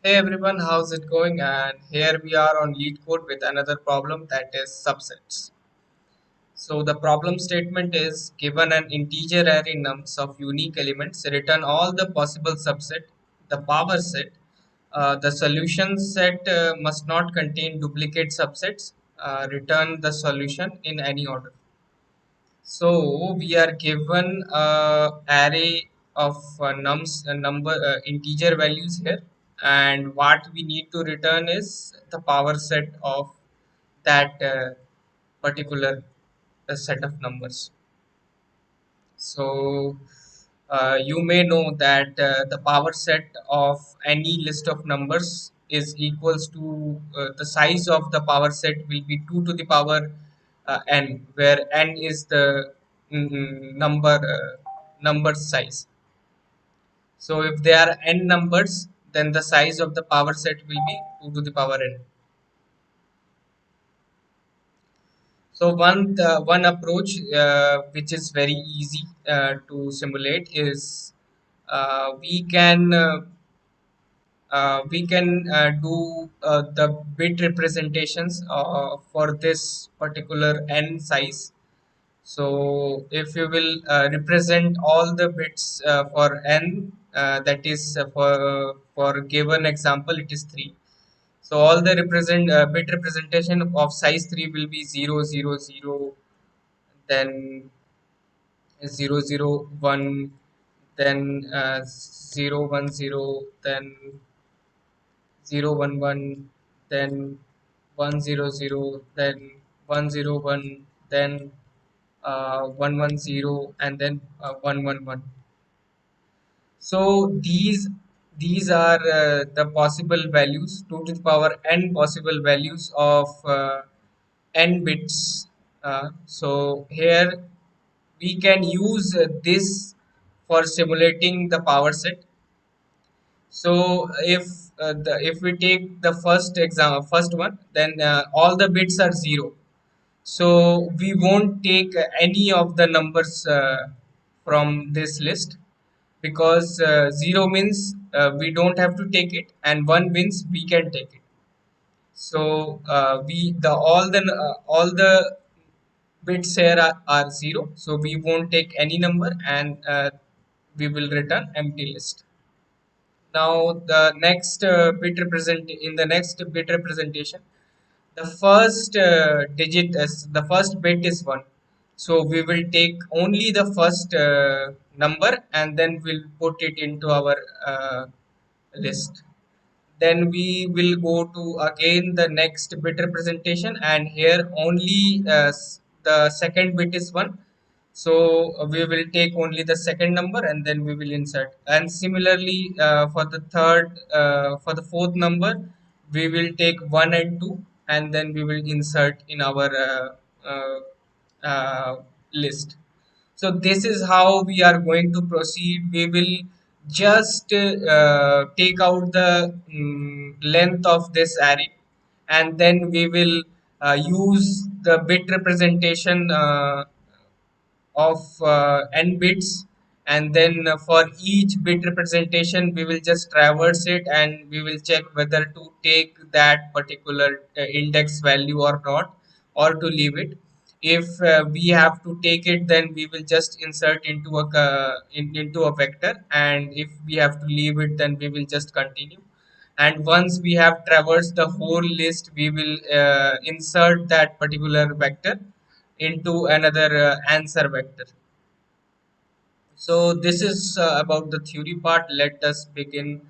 Hey everyone, how's it going? And here we are on Lead Code with another problem that is subsets. So the problem statement is given an integer array nums of unique elements, return all the possible subset, the power set. The solution set must not contain duplicate subsets. Return the solution in any order. So we are given a array of number integer values here, and what we need to return is the power set of that particular set of numbers. So you may know that the power set of any list of numbers is equals to the size of the power set will be 2 to the power n, where n is the number size. So if there are n numbers, then the size of the power set will be 2 to the power n. So one approach which is very easy to simulate is we can do the bit representations for this particular n size. So if you will represent all the bits for n, that is for given example it is 3. So all the represent bit representation of size 3 will be 0 0 0, then 0 0 1, then 0 1 0, then 0 1 1, then 1 0 0, then 1 0 1, then 1 1 0, and then 1 1 1. So these are the possible values, 2 to the power n possible values of n bits. So here we can use this for simulating the power set. So if we take the first example, first one, then all the bits are 0. So we won't take any of the numbers from this list, because 0 means we don't have to take it, and 1 means we can take it. So we the all the bits here are 0, so we won't take any number, and we will return empty list. Now the next bit represent in the next bit representation, the first digit is the first bit is 1. So we will take only the first number, and then we'll put it into our list. Then we will go to again the next bit representation, and here only the second bit is 1. So we will take only the second number, and then we will insert. And similarly for the fourth number, we will take 1 and 2, and then we will insert in our uh, uh, list. So this is how we are going to proceed. We will just take out the length of this array, and then we will use the bit representation of n bits, and then for each bit representation we will just traverse it, and we will check whether to take that particular index value or not, or to leave it. If we have to take it, then we will just insert into into a vector, and if we have to leave it, then we will just continue. And once we have traversed the whole list, we will insert that particular vector into another answer vector. So this is about the theory part. Let us begin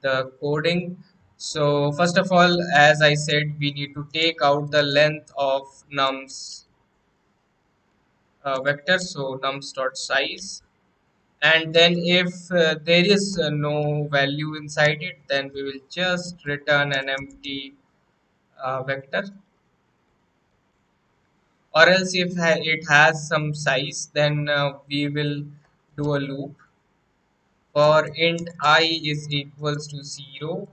the coding. So first of all, as I said, we need to take out the length of nums vector. So nums dot size, and then if there is no value inside it, then we will just return an empty vector. Or else if it has some size, then we will do a loop for int I is equals to 0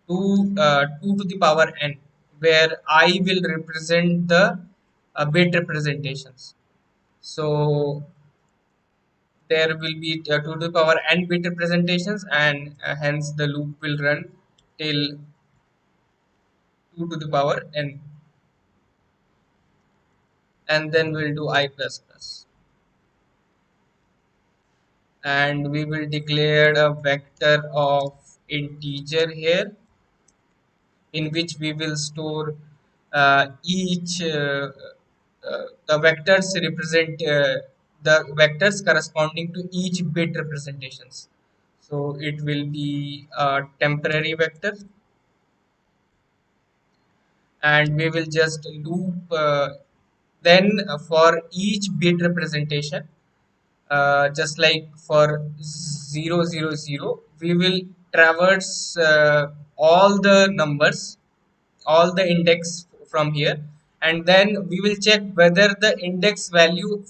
to 2 to the power n, where I will represent the bit representations. So there will be 2 to the power n bit representations, and hence the loop will run till 2 to the power n, and then we'll do I plus plus, and we will declare a vector of integer here in which we will store each the vectors represent the vectors corresponding to each bit representations. So it will be a temporary vector, and we will just loop then for each bit representation, just like for 000, we will traverse all the numbers, all the index from here, and then we will check whether the index value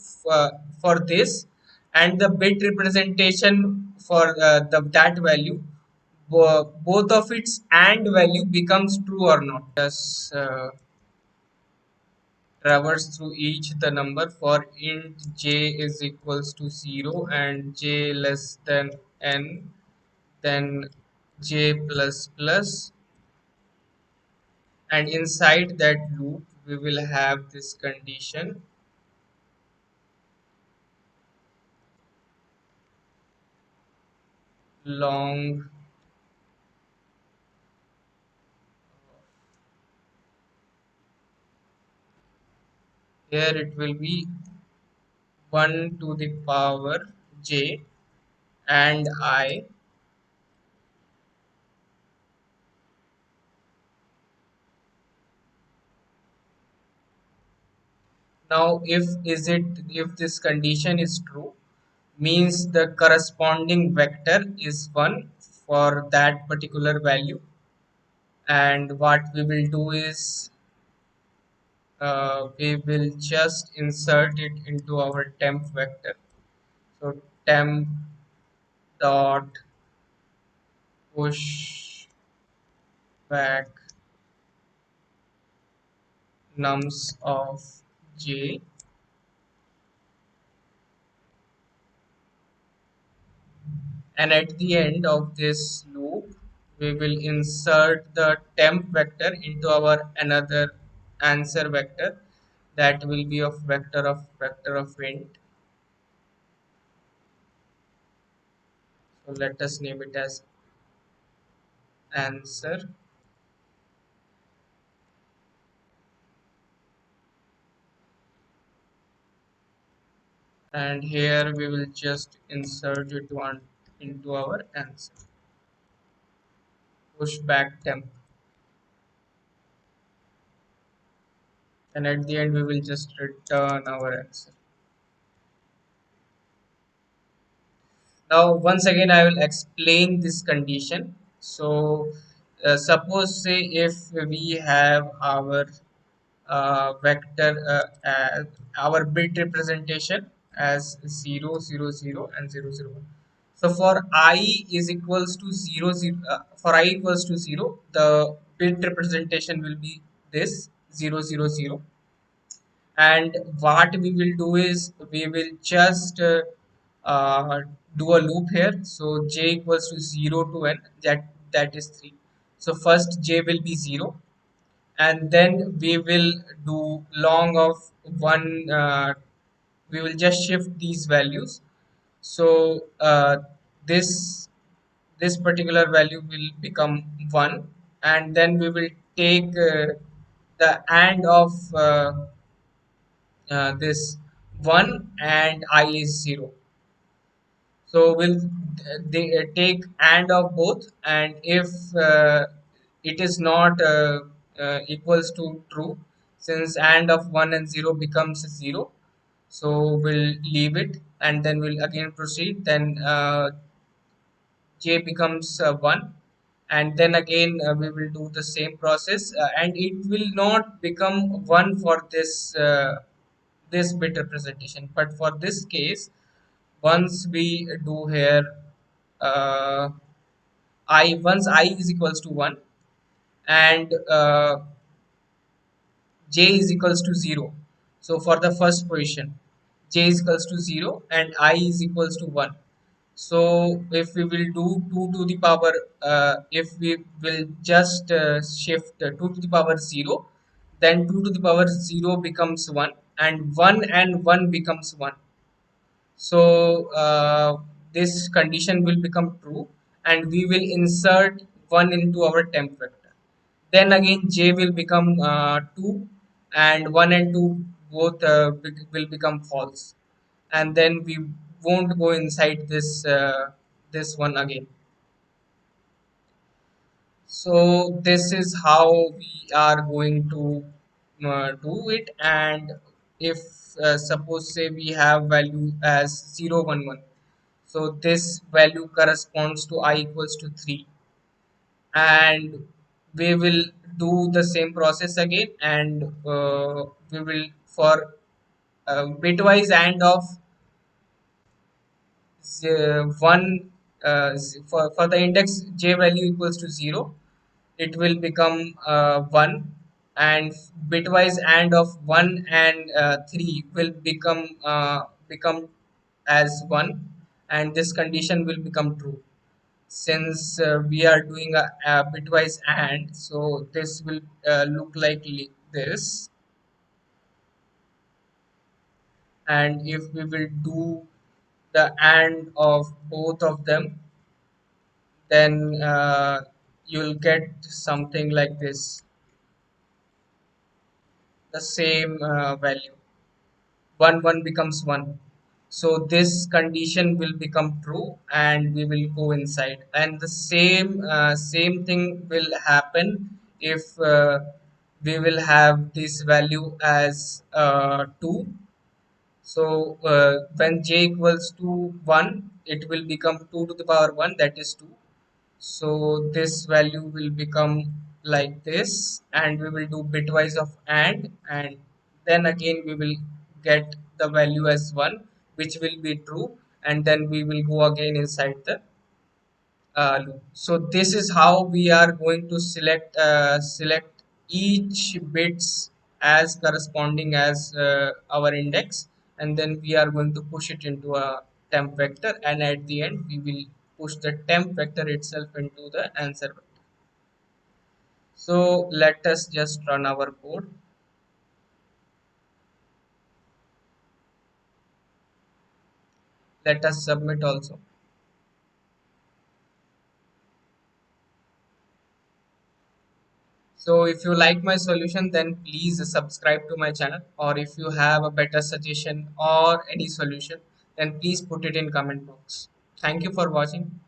for this and the bit representation for that value, both of its and value becomes true or not. Just traverse through each the number for int j is equals to 0 and j less than n, then j plus plus, and inside that loop we will have this condition long, here it will be 1 to the power j and I. Now if this condition is true, means the corresponding vector is 1 for that particular value, and what we will do is we will just insert it into our temp vector. So temp dot push back nums of j, and at the end of this loop we will insert the temp vector into our another answer vector that will be of vector of int. So let us name it as answer, and here we will just insert it one into our answer, push back temp, and at the end we will just return our answer. Now once again I will explain this condition. So suppose say if we have our vector as our bit representation as 000 and 001. So for I is equals to 0, for I equals to 0, the bit representation will be this 000, and what we will do is we will just uh, do a loop here. So j equals to 0 to n, that is 3. So first j will be 0, and then we will do long of 1, we will just shift these values. So this this particular value will become 1, and then we will take the and of this 1 and I is 0. So we'll they take and of both, and if it is not equals to true, since and of 1 and 0 becomes 0, so we'll leave it and then we'll again proceed. Then j becomes 1, and then again we will do the same process, and it will not become 1 for this bit representation, but for this case once we do here uh, I once I is equals to 1 and j is equals to 0. So for the first position j is equals to 0 and I is equals to 1. So if we will do 2 to the power, if we will just shift 2 to the power 0, then 2 to the power 0 becomes 1, and 1 and 1 becomes 1. So this condition will become true, and we will insert 1 into our temp vector. Then again j will become 2, and 1 and 2 both will become false, and then we won't go inside this one again. So this is how we are going to do it. And if suppose say we have value as 0 1 1, so this value corresponds to I equals to 3, and we will do the same process again, and we will for bitwise AND of one, for the index j value equals to 0, it will become 1, and bitwise AND of 1 and 3 will become as 1, and this condition will become true. Since we are doing a bitwise AND, so this will look like this. And if we will do the AND of both of them, then you'll get something like this, the same value. 1 1 becomes 1. So this condition will become true, and we will go inside. And the same thing will happen if we will have this value as 2. So when j equals to 1, it will become 2 to the power 1, that is 2. So this value will become like this, and we will do bitwise of and then again we will get the value as 1, which will be true, and then we will go again inside the loop. So this is how we are going to select each bits as corresponding as our index, and then we are going to push it into a temp vector, and at the end we will push the temp vector itself into the answer vector. So let us just run our code. Let us submit also. So if you like my solution, then please subscribe to my channel, or if you have a better suggestion or any solution, then please put it in comment box. Thank you for watching.